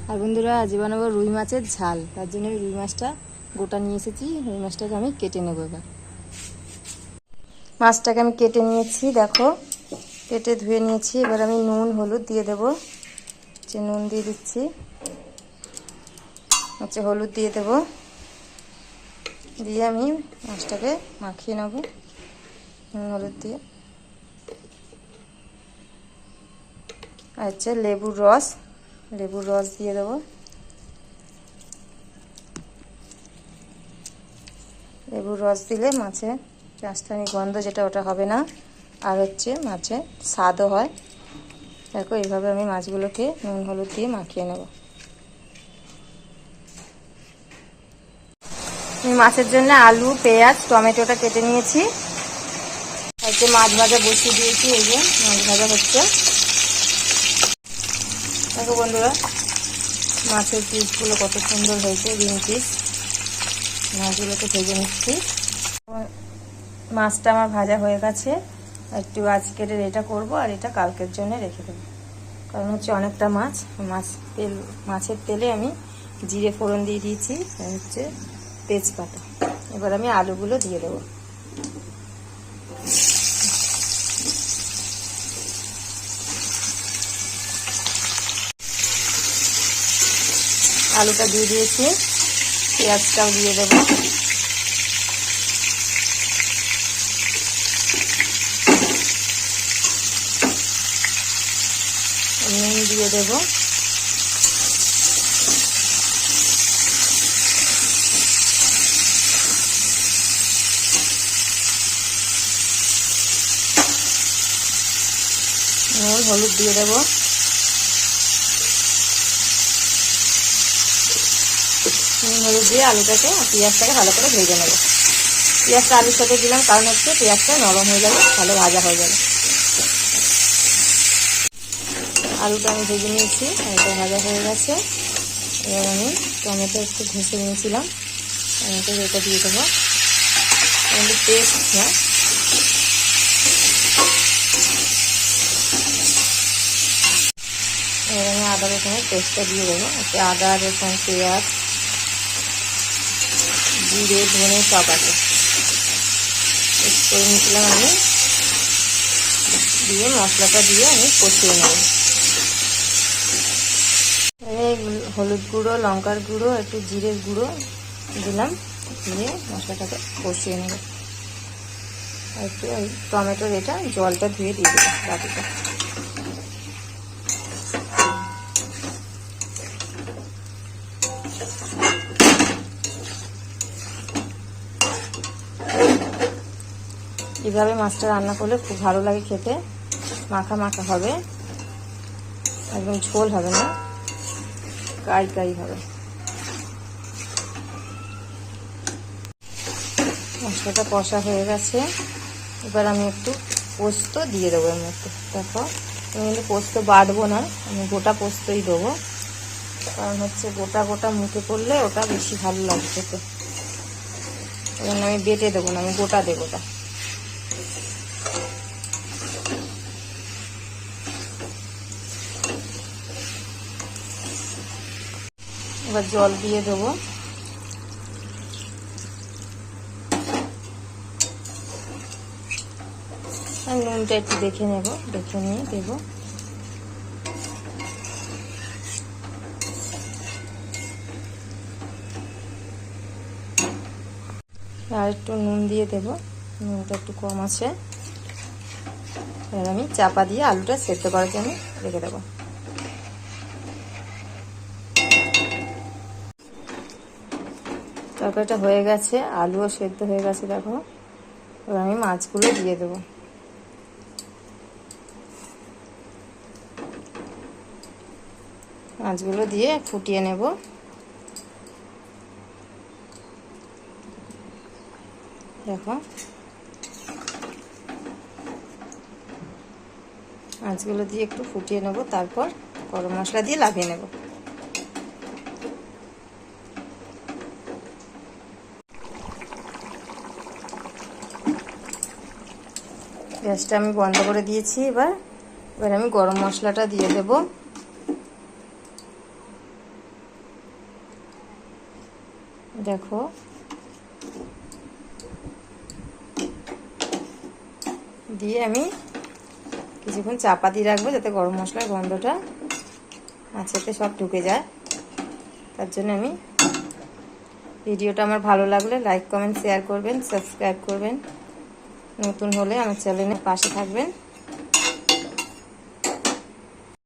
আর বন্ধুরা আজ বানাবো রুই মাছের ঝাল। তার জন্য রুই মাছটা গোটা নিয়ে এসেছি। রুই মাছটাকে আমি কেটে নেবো। এবার মাছটাকে আমি কেটে নিয়েছি, দেখো কেটে ধুয়ে নিয়েছি। এবার আমি নুন হলুদ দিয়ে দেবো। নুন দিয়ে দিচ্ছি, হলুদ দিয়ে দেবো, দিয়ে আমি মাছটাকে মাখিয়ে নেব নুন হলুদ দিয়ে। আচ্ছা, লেবুর রস দিয়ে দেবো। লেবুর রস দিলে মাছে রাস্তানি গন্ধ যেটা ওটা হবে না, আর মাছে স্বাদও হয়। দেখো এইভাবে আমি মাছগুলোকে নুন হলুদ দিয়ে মাখিয়ে নেব। আমি মাছের জন্য আলু পেঁয়াজ টমেটোটা কেটে নিয়েছি। মাছ ভাজা বসিয়ে দিয়েছি। এই যে মাছ ভাজা হচ্ছে। দেখো বন্ধুরা মাছের পিসগুলো কত সুন্দর হয়েছে, গ্রিন পিস। মাছগুলোকে ভেজে নিচ্ছি। মাছটা আমার ভাজা হয়ে গেছে। একটু আজকের এটা করব, আর এটা কালকের জন্য রেখে দেবো। কারণ অনেকটা মাছের তেলে আমি জিরে ফোড়ন দিয়ে দিয়েছি, তেজপাতা। এবার আমি আলুগুলো দিয়ে দেবো। আলুটা দিয়ে দিয়েছি, পেঁয়াজটাও দিয়ে দেবো। নুন দিয়ে দেবো। নুন হলুদ দিয়ে দেবো। নুন হলুদ দিয়ে আলুটাকে পেঁয়াজটাকে ভালো করে ভেজে নেব। পেঁয়াজটা আলুর সাথে দিলাম কারণ পেঁয়াজটা নরম হয়ে যাবে, ভালো ভাজা হয়ে যাবে। আলুটা আমি ভেজে নিয়েছি, আলুটা ভাজা হয়ে গেছে। এবার আমি টমেটো একটু ঘষে নিয়েছিলাম, টমেটো এটা দিয়ে দেবো। পেস্ট না, এবার আমি আদা রসুনের পেস্টটা দিয়ে দেবো। আদা রসুন পেঁয়াজ জিরে ধনে সব আছে পেস্ট করে নিয়েছিলাম আমি। দিয়ে মশলাটা দিয়ে আমি কষিয়ে নেব। হলুদ গুঁড়ো, লঙ্কার গুঁড়ো, একটু জিরের গুঁড়ো দিলাম, দিয়ে মশলাটাকে কষিয়ে নেব। একটু ওই টমেটোর এটা জলটা ধুয়ে দিয়ে দেবো বাটিতে। এইভাবে মাছটা রান্না করলে খুব ভালো লাগে খেতে। মাখা মাখা হবে, একদম ঝোল হবে না, কাই হবে। মশলাটা কষা হয়ে গেছে। এবার আমি একটু পোস্ত দিয়ে দেবো এর মধ্যে। দেখো আমি কিন্তু পোস্ত বাটবো না, আমি গোটা পোস্তই দেবো। কারণ গোটা গোটা মুখে পড়লে ওটা বেশি ভালো লাগে খেতে। ওই জন্য আমি বেটে দেবো না, আমি গোটা দেবো। ওটা এবার জল দিয়ে দেবো। নুনটা একটু দেখে নেব, দেখে নিয়ে দেবো। আর একটু নুন দিয়ে দেবো, নুনটা একটু কম আছে। এবার আমি চাপা দিয়ে আলুটা সেদ্ধ করার জন্য রেখে দেবো। তরকারিটা হয়ে গেছে, আলুও সেদ্ধ হয়ে গেছে। দেখো এবার আমি মাছগুলো দিয়ে দেবো। মাছগুলো দিয়ে ফুটিয়ে নেব। দেখো মাছগুলো দিয়ে একটু ফুটিয়ে নেব, তারপর গরম মশলা দিয়ে লাগিয়ে নেব। গ্যাসটা আমি বন্ধ করে দিয়েছি। এবার আমি গরম মশলাটা দিয়ে দেব। দেখো দিয়ে আমি কিছুক্ষণ চাপা দিয়ে রাখবো যাতে গরম মশলার গন্ধটা মাছেতে সব ঢুকে যায়। তার জন্য আমি ভিডিওটা আমার ভালো লাগলে লাইক কমেন্ট শেয়ার করবেন, সাবস্ক্রাইব করবেন, নতুন হলে আমার চ্যানেলের পাশে থাকবেন।